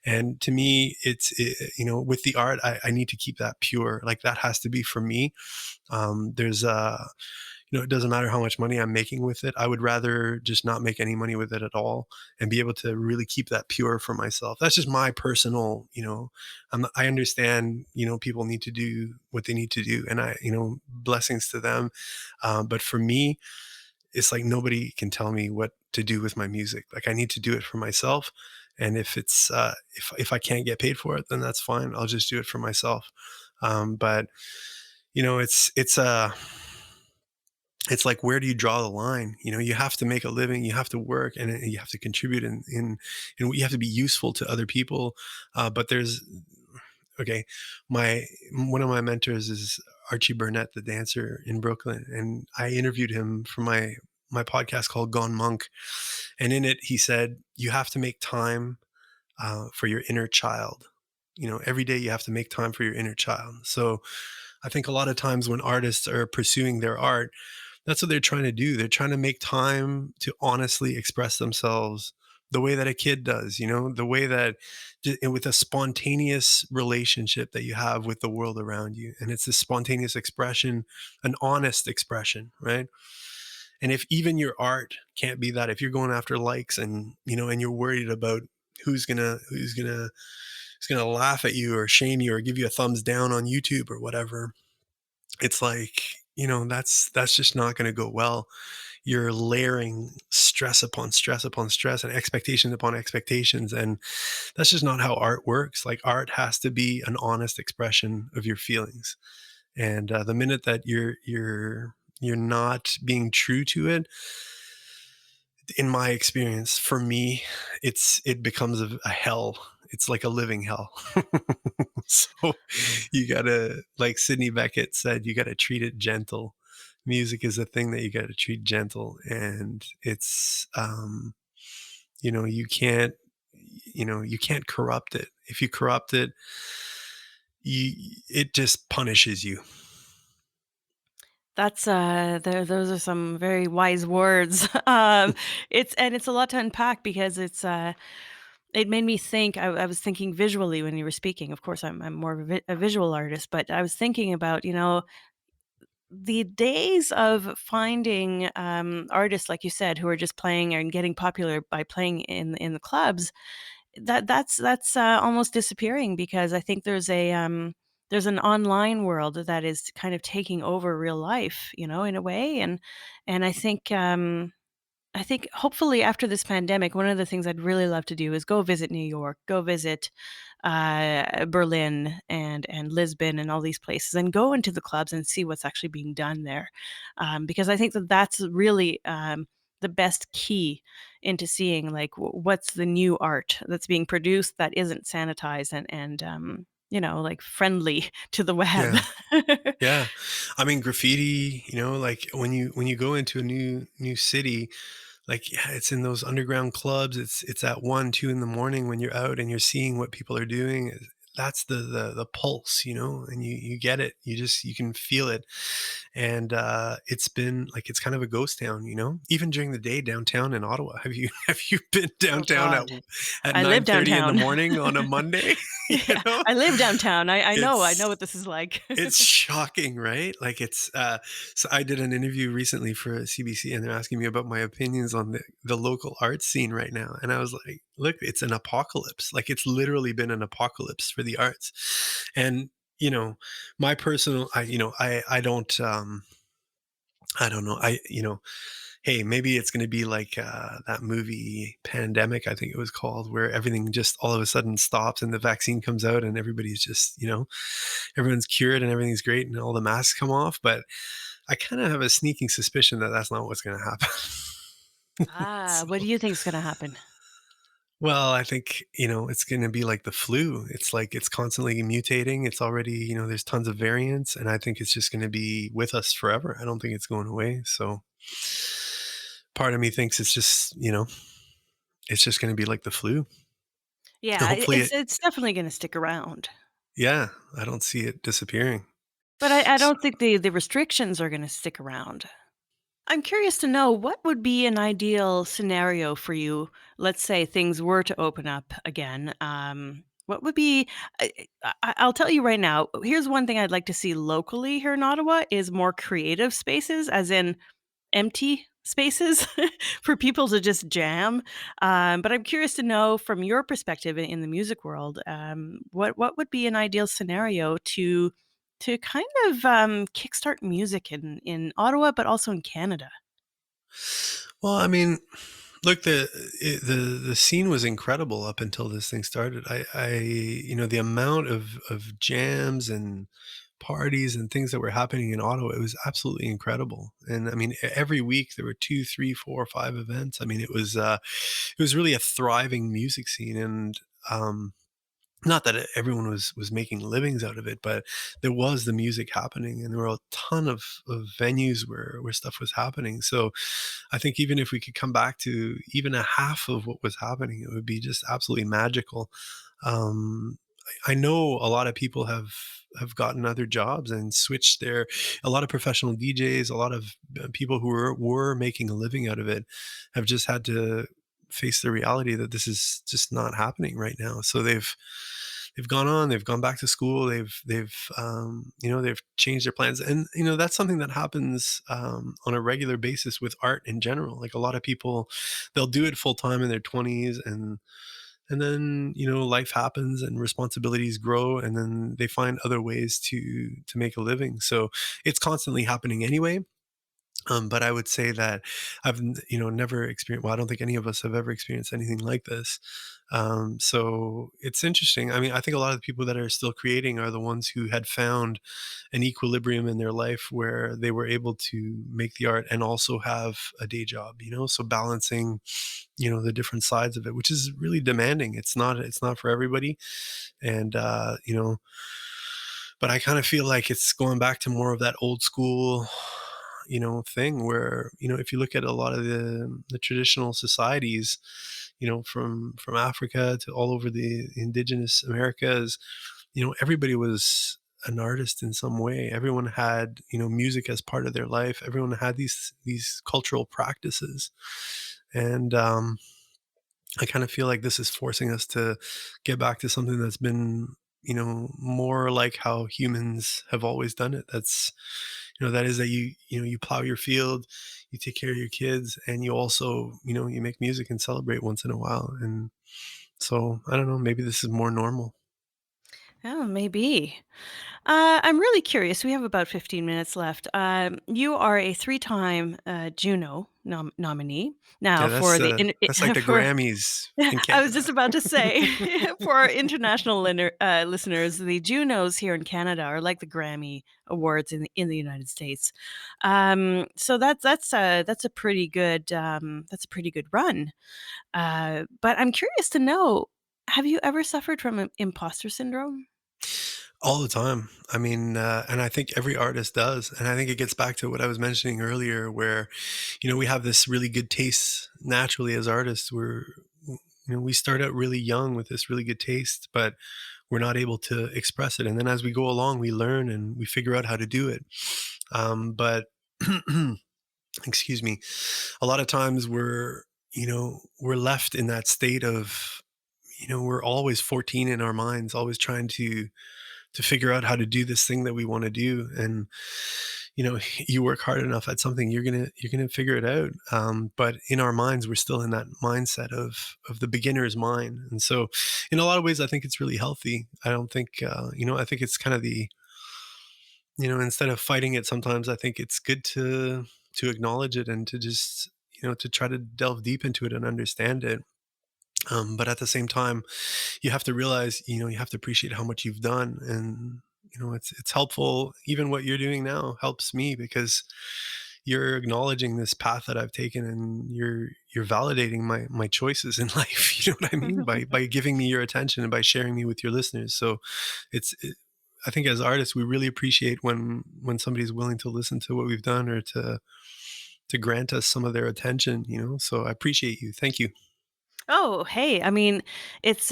And to me, with the art, I need to keep that pure. Like that has to be for me. There's it doesn't matter how much money I'm making with it. I would rather just not make any money with it at all and be able to really keep that pure for myself. That's just my personal, I understand, people need to do what they need to do, and blessings to them. But for me, it's like nobody can tell me what to do with my music. Like I need to do it for myself. And if it's, if I can't get paid for it, then that's fine. I'll just do it for myself. But it's like, where do you draw the line? You have to make a living, you have to work, and you have to contribute and you have to be useful to other people. But there's, okay, one of my mentors is Archie Burnett, the dancer in Brooklyn. And I interviewed him for my podcast called Gone Monk. And in it, he said, you have to make time for your inner child. Every day you have to make time for your inner child. So I think a lot of times when artists are pursuing their art, that's what they're trying to do. They're trying to make time to honestly express themselves the way that a kid does, the way that with a spontaneous relationship that you have with the world around you. And it's this spontaneous expression, an honest expression, right? And if even your art can't be that, if you're going after likes and, and you're worried about who's gonna laugh at you or shame you or give you a thumbs down on YouTube or whatever, it's like, that's just not going to go well. You're layering stress upon stress upon stress and expectations upon expectations, and that's just not how art works. Like art has to be an honest expression of your feelings, and the minute that you're not being true to it, in my experience, for me, it becomes a hell. It's like a living hell. So you gotta, like Sidney Beckett said, you gotta treat it gentle. Music is a thing that you gotta treat gentle, and it's you can't corrupt it. If you corrupt it, it just punishes you. That's, those are some very wise words. It's a lot to unpack because it made me think. I was thinking visually when you were speaking. Of course, I'm more of a visual artist, but I was thinking about, the days of finding, artists, like you said, who are just playing and getting popular by playing in the clubs. That's almost disappearing because I think there's an online world that is kind of taking over real life, in a way. And I think hopefully after this pandemic, one of the things I'd really love to do is go visit New York, go visit Berlin and Lisbon and all these places, and go into the clubs and see what's actually being done there, because I think that that's really the best key into seeing like what's the new art that's being produced that isn't sanitized and like friendly to the web. Yeah. Yeah. I mean, graffiti, like when you go into a new city, like, yeah, it's in those underground clubs. It's at 1, 2 in the morning when you're out and you're seeing what people are doing. That's the pulse, and you get it. You can feel it. And it's been like, it's kind of a ghost town, even during the day downtown in Ottawa. Have you been Oh downtown at God, at I live 9:30 in the downtown. morning on a Monday? you Yeah, know? I live downtown. I know It's what this is like. it's shocking, right? Like so I did an interview recently for CBC and they're asking me about my opinions on the local art scene right now. And I was like, look, it's an apocalypse. Like it's literally been an apocalypse for the arts. And, my personal, I don't know. Hey, maybe it's going to be like that movie Pandemic, I think it was called, where everything just all of a sudden stops and the vaccine comes out and everybody's just, everyone's cured and everything's great and all the masks come off. But I kind of have a sneaking suspicion that that's not what's going to happen. Ah, So, what do you think is gonna happen? Well, I think, it's going to be like the flu. It's like it's constantly mutating. It's already, there's tons of variants, and I think it's just going to be with us forever. I don't think it's going away. So part of me thinks it's just going to be like the flu. Yeah, Hopefully it's definitely gonna stick around. yeah, I don't see it disappearing. But I don't think the restrictions are gonna stick around. I'm curious to know what would be an ideal scenario for you. Let's say things were to open up again. What would be? I'll tell you right now. Here's one thing I'd like to see locally here in Ottawa is more creative spaces, as in empty spaces for people to just jam. But I'm curious to know from your perspective in the music world, what would be an ideal scenario to kind of kickstart music in Ottawa, but also in Canada. Well, I mean, look, the scene was incredible up until this thing started. The amount of jams and parties and things that were happening in Ottawa, it was absolutely incredible. And I mean, every week there were two, three, four, five events. I mean, it was really a thriving music scene, and not that everyone was making livings out of it, but there was the music happening, and there were a ton of venues where stuff was happening. So I think even if we could come back to even a half of what was happening, it would be just absolutely magical. Um, I know a lot of people have gotten other jobs and switched their a lot of professional DJs, a lot of people who were making a living out of it have just had to face the reality that this is just not happening right now. So they've gone on, they've gone back to school, they've changed their plans, and that's something that happens on a regular basis with art in general. Like a lot of people, they'll do it full time in their 20s, and then life happens and responsibilities grow, and then they find other ways to make a living. So it's constantly happening anyway. But I would say that never experienced. Well, I don't think any of us have ever experienced anything like this. So it's interesting. I mean, I think a lot of the people that are still creating are the ones who had found an equilibrium in their life where they were able to make the art and also have a day job. So balancing, the different sides of it, which is really demanding. It's not for everybody, and but I kind of feel like it's going back to more of that old school, thing where, if you look at a lot of the traditional societies, from Africa to all over the indigenous Americas, everybody was an artist in some way. Everyone had, music as part of their life. Everyone had these cultural practices. And I kind of feel like this is forcing us to get back to something that's been, more like how humans have always done it. That is that you plow your field, you take care of your kids, and you also, you make music and celebrate once in a while. And so I don't know, maybe this is more normal. Oh, maybe. I'm really curious. We have about 15 minutes left. You are a three-time Juno nominee. Now, Yeah, for the that's like the for Grammys in I was just Canada. about to say, for our international listeners, the Junos here in Canada are like the Grammy Awards in the United States. So that's a pretty good that's a pretty good run. But I'm curious to know, have you ever suffered from imposter syndrome? All the time. I mean, and I think every artist does. And I think it gets back to what I was mentioning earlier, where, we have this really good taste naturally as artists. We start out really young with this really good taste, but we're not able to express it. And then as we go along, we learn and we figure out how to do it. But excuse me, a lot of times we're left in that state of, we're always 14 in our minds, always trying to figure out how to do this thing that we want to do. And you work hard enough at something, you're gonna figure it out. But in our minds, we're still in that mindset of the beginner's mind. And so in a lot of ways, I think it's really healthy. I don't think I think it's kind of instead of fighting it, sometimes I think it's good to acknowledge it and to just to try to delve deep into it and understand it. But at the same time, you have to realize, you have to appreciate how much you've done. And, it's helpful. Even what you're doing now helps me because, you're acknowledging this path that I've taken, and you're validating my choices in life. You know what I mean? By giving me your attention and by sharing me with your listeners. So I think as artists, we really appreciate when somebody's willing to listen to what we've done, or to grant us some of their attention, you know? So I appreciate you. Thank you. Oh, hey, I mean, it's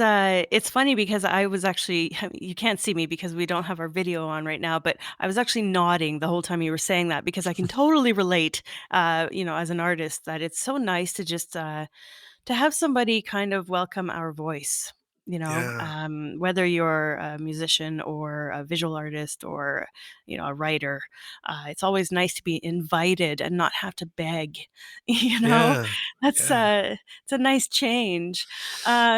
funny because I was actually you can't see me because we don't have our video on right now, but I was actually nodding the whole time you were saying that because I can totally relate, as an artist that it's so nice to just, to have somebody kind of welcome our voice, Yeah. whether you're a musician or a visual artist or, a writer. It's always nice to be invited and not have to beg, you know? Yeah. That's Yeah. it's a nice change.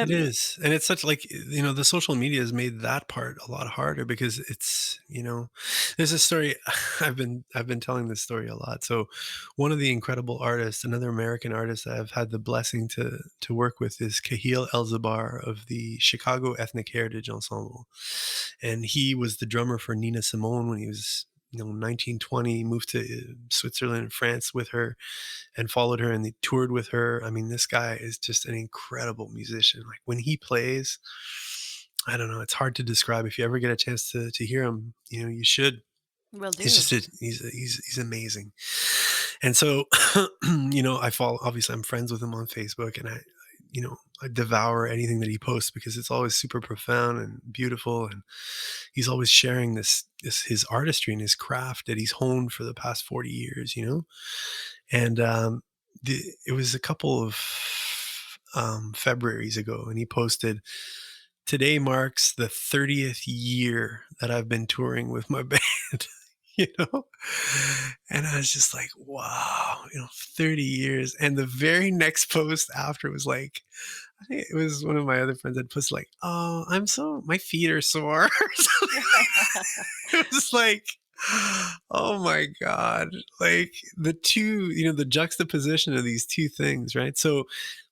It Um, is. And it's such like, the social media has made that part a lot harder because there's a story. I've been telling this story a lot. So one of the incredible artists, another American artist that I've had the blessing to work with, is Kahil of the Chicago Ethnic Heritage Ensemble. And he was the drummer for Nina Simone when he was 1920, moved to Switzerland and France with her, and followed her, and they toured with her. I mean, this guy is just an incredible musician. Like when he plays, I don't know, it's hard to describe. If you ever get a chance to hear him, you should. will He's do. just he's amazing. And so, I follow. Obviously, I'm friends with him on Facebook, and I devour anything that he posts because it's always super profound and beautiful, and he's always sharing this his artistry and his craft that he's honed for the past 40 years. And it was a couple of Februarys ago, and he posted, "Today marks the 30th year that I've been touring with my band." you know? And I was just like, wow, 30 years. And the very next post after was like, I think it was one of my other friends that posted like, "Oh, my feet are sore." It was like, oh my God. Like the juxtaposition of these two things, right? So,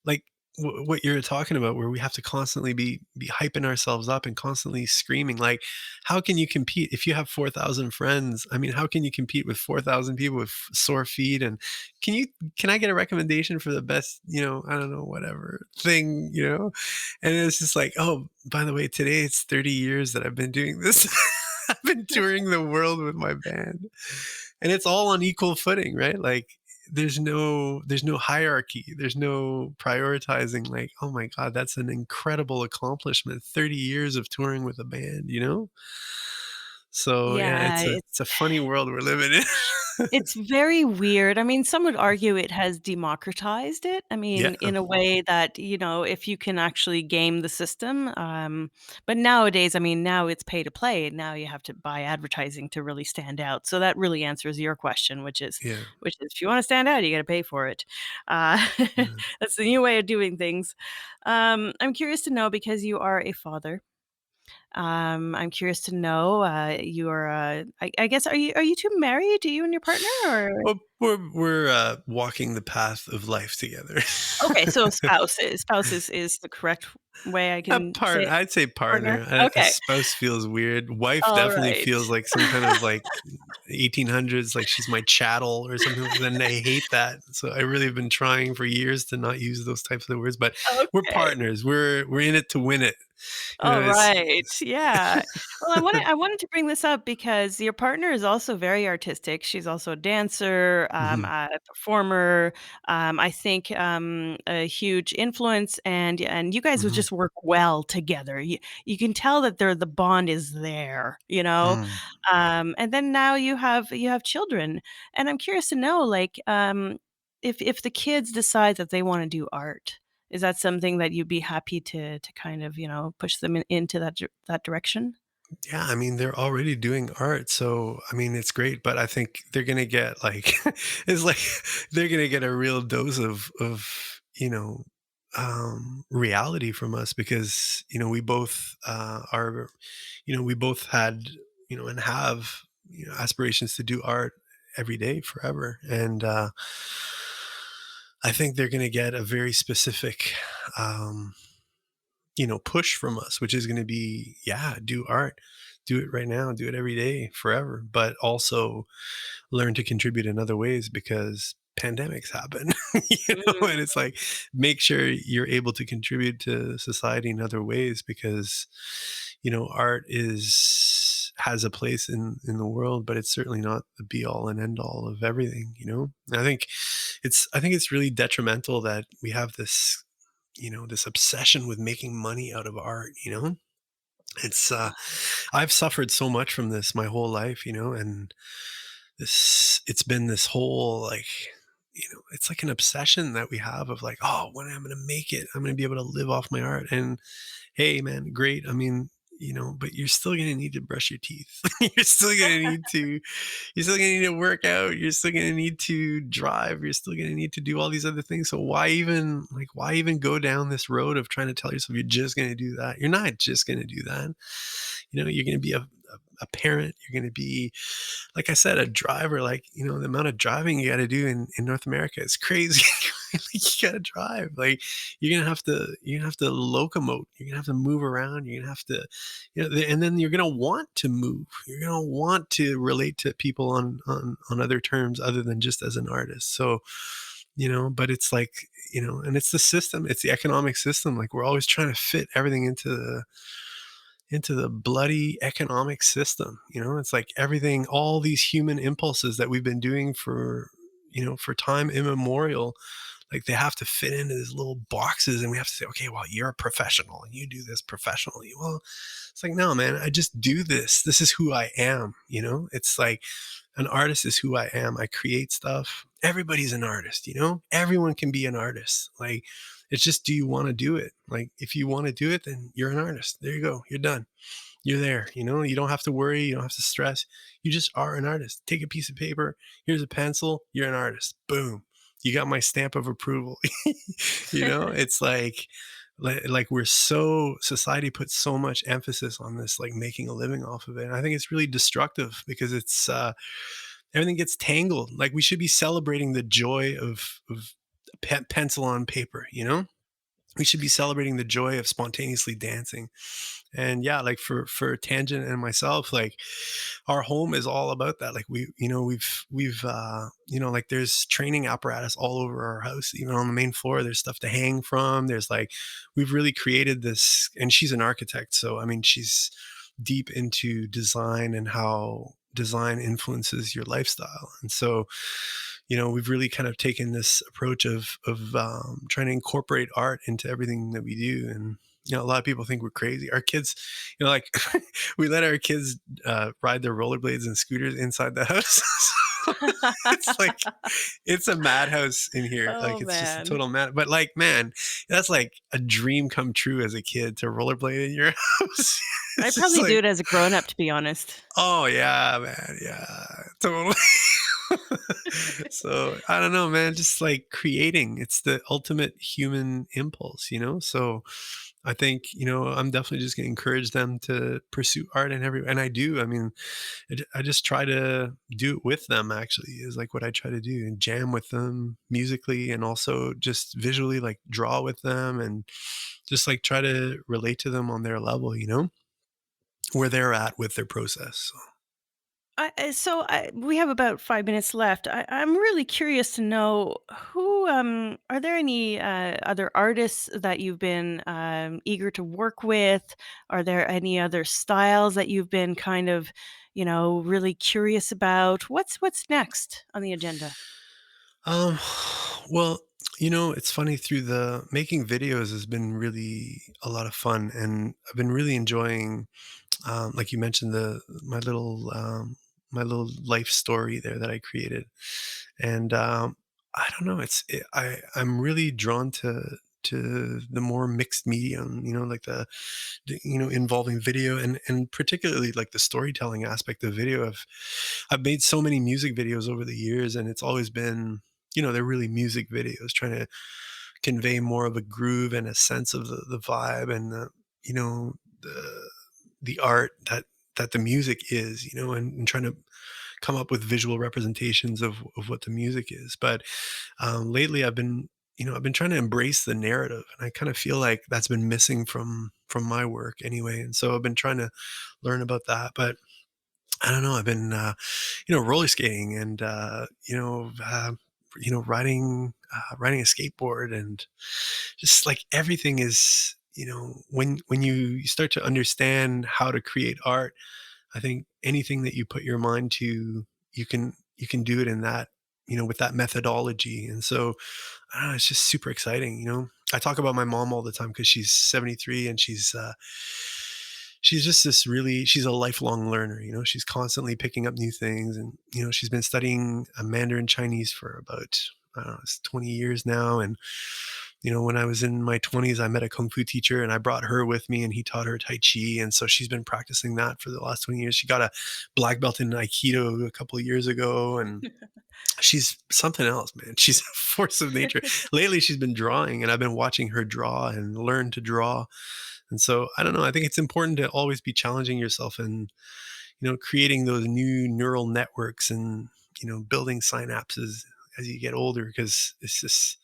like, what you're talking about, where we have to constantly be hyping ourselves up and constantly screaming, like, how can you compete if you have 4,000 friends? I mean, how can you compete with 4,000 people with sore feet? And can you can I get a recommendation for the best, I don't know, whatever thing, and it's just like, oh, by the way, today it's 30 years that I've been doing this. I've been touring the world with my band, and it's all on equal footing, right? Like, there's no hierarchy, there's no prioritizing. Like, oh my God, that's an incredible accomplishment. 30 years of touring with a band, So yeah, Yeah, it's a funny world we're living in. it's very weird. I mean, some would argue it has democratized it. I Yeah, mean, in a way that, if you can actually game the system. But nowadays, I mean, now it's pay to play. Now you have to buy advertising to really stand out. So that really answers your question, yeah, which is if you want to stand out, you got to pay for it. Uh, yeah. that's the new way of doing things. I'm curious to know because you are a father. I'm curious to know, your, I guess, are you 2 married? Do you and your partner, or Well, we're walking the path of life together. okay, so spouses is the correct way I A can say it? I'd say Partner? partner. A Okay. spouse feels weird. Wife definitely Alright. feels like some kind of like 1800s, like she's my chattel or something. Then I hate that. So I really have been trying for years to not use those types of words. But we're Okay. partners. We're in it to win it. All right. It's Yeah. Well, I wanted to bring this up because your partner is also very artistic. She's also a dancer, Mhm, a performer. I think a huge influence, and you guys would mhm, just work well together. You can tell that the bond is there. mm. And then now you have children, and I'm curious to know, like, if the kids decide that they want to do art. Is that something that you'd be happy to kind of, push them into that direction? Yeah, I mean, they're already doing art, so I mean, it's great. But I think they're gonna get like, it's like they're gonna get a real dose of reality from us, because we both we both had and have aspirations to do art every day forever, and I think they're gonna get a very specific push from us, which is going to be, yeah, do art, do it right now, do it every day, forever, but also learn to contribute in other ways because pandemics happen, Mm. and it's like make sure you're able to contribute to society in other ways because art is has a place in the world, but it's certainly not the be all and end all of everything. And I think it's really detrimental that we have this obsession with making money out of art. It's I've suffered so much from this my whole life, and it's been this whole it's like an obsession that we have of like, oh, when I'm gonna make it, I'm gonna be able to live off my art. And hey, man, great. I mean, but you're still gonna need to brush your teeth. you're still gonna need to you're still gonna need to work out. You're still gonna need to drive. You're still gonna need to do all these other things. So why even go down this road of trying to tell yourself you're just gonna do that? You're not just gonna do that. You're gonna be a parent. You're gonna be, like I said, a driver. The amount of driving you got to do in North America is crazy. You got to drive. Like you're gonna have to locomote. You're gonna have to move around. You're gonna have to, and then you're gonna want to move. You're gonna want to relate to people on other terms other than just as an artist. So, but it's like, and it's the system. It's the economic system. Like we're always trying to fit everything into the bloody economic system. It's like everything, all these human impulses that we've been doing for time immemorial, like they have to fit into these little boxes, and we have to say, okay, well, you're a professional and you do this professionally. Well, it's like, no, man, I just do this. This is who I am. It's like an artist is who I am. I create stuff. Everybody's an artist. Everyone can be an artist. Like, it's just, do you want to do it? Like, if you want to do it, then you're an artist. There you go. You're done. You're there. You don't have to worry. You don't have to stress. You just are an artist. Take a piece of paper. Here's a pencil. You're an artist. Boom. You got my stamp of approval. It's like society puts so much emphasis on this, like making a living off of it. And I think it's really destructive because everything gets tangled. Like we should be celebrating the joy of pencil on paper. We should be celebrating the joy of spontaneously dancing. And yeah, like for Tangent and myself, like our home is all about that. Like we've like there's training apparatus all over our house. Even on the main floor there's stuff to hang from. There's like we've really created this. And she's an architect, so I mean she's deep into design and how design influences your lifestyle. And so we've really kind of taken this approach of trying to incorporate art into everything that we do. And a lot of people think we're crazy. Our kids, like we let our kids ride their rollerblades and scooters inside the house. It's like it's a madhouse in here. Oh, Like it's just a man. total mad. But like, man, that's like a dream come true as a kid to rollerblade in your house. I It's just probably do like, it as a grown-up, to be honest. oh yeah, man, yeah, totally. So I don't know, man. Just like creating, it's the ultimate human impulse. So I think I'm definitely just going to encourage them to pursue art and I do. I mean, I just try to do it with them. Actually, is like what I try to do and jam with them musically and also just visually, like draw with them and just like try to relate to them on their level, where they're at with their process. So. We have about 5 minutes left. I'm really curious to know who are there any other artists that you've been eager to work with? Are there any other styles that you've been kind of, really curious about? What's next on the agenda? Um, well, it's funny through the making videos has been really a lot of fun, and I've been really enjoying, like you mentioned, my little life story there that I created, and I don't know, I'm really drawn to the more mixed medium, like involving video and particularly like the storytelling aspect of video. I've made so many music videos over the years, and it's always been, they're really music videos trying to convey more of a groove and a sense of the vibe and you know the art that the music is, and trying to come up with visual representations of what the music is. But lately I've been I've been trying to embrace the narrative, and I kind of feel like that's been missing from my work anyway. And so I've been trying to learn about that. But I don't know. I've been, roller skating and, riding a skateboard, and just like everything is, when you start to understand how to create art, I think anything that you put your mind to, you can do it in that, with that methodology. And so I don't know, it's just super exciting. I talk about my mom all the time because she's 73, and she's just she's a lifelong learner. She's constantly picking up new things, and she's been studying Mandarin Chinese for about, I don't know, it's 20 years now. And when I was in my 20s, I met a kung fu teacher, and I brought her with me, and he taught her Tai Chi. And so she's been practicing that for the last 20 years. She got a black belt in Aikido a couple of years ago, and she's something else, man. She's a force of nature. Lately, she's been drawing, and I've been watching her draw and learn to draw. And so I don't know. I think it's important to always be challenging yourself, and creating those new neural networks, and building synapses as you get older, because it's just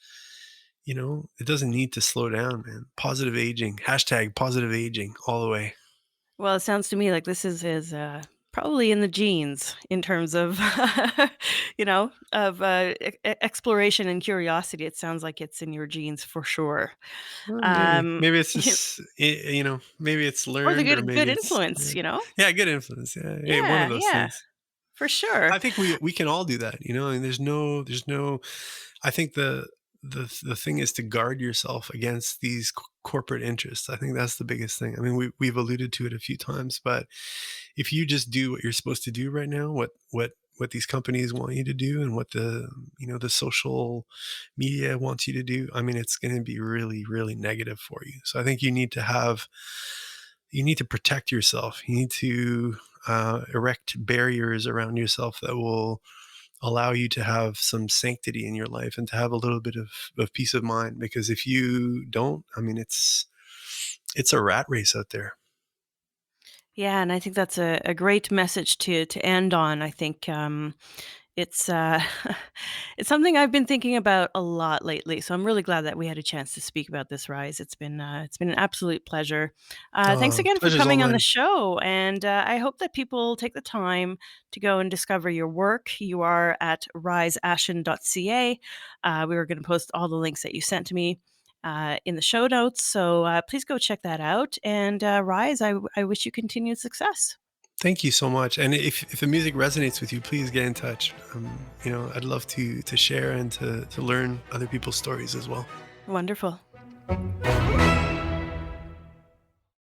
it doesn't need to slow down, man. Positive aging, hashtag positive aging all the way. Well, it sounds to me like this is probably in the genes in terms of, exploration and curiosity. It sounds like it's in your genes for sure. Well, maybe Um, maybe it's just maybe it's or the learned, or good maybe it's, influence, you know? yeah, good influence. Yeah, hey, one of Yeah, those yeah, things. for sure. I think we can all do that, and there's no. I think the thing is to guard yourself against these corporate interests. I think that's the biggest thing. I mean, we've alluded to it a few times, but if you just do what you're supposed to do right now, what these companies want you to do, and what the social media wants you to do, I mean, it's going to be really, really negative for you. So I think you need to protect yourself. You need to erect barriers around yourself that will allow you to have some sanctity in your life, and to have a little bit of peace of mind. Because if you don't, I mean, it's a rat race out there. Yeah, and I think that's a great message to end on. I think it's it's something I've been thinking about a lot lately. So I'm really glad that we had a chance to speak about this, Rise. It's been an absolute pleasure. Thanks again for Pleasure's all coming on the mine. show, and I hope that people take the time to go and discover your work. You are at riseashen.ca. We were going to post all the links that you sent to me. In the show notes. So please go check that out. And Rise, I wish you continued success. Thank you so much. And if the music resonates with you, please get in touch. I'd love to share, and to learn other people's stories as well. Wonderful.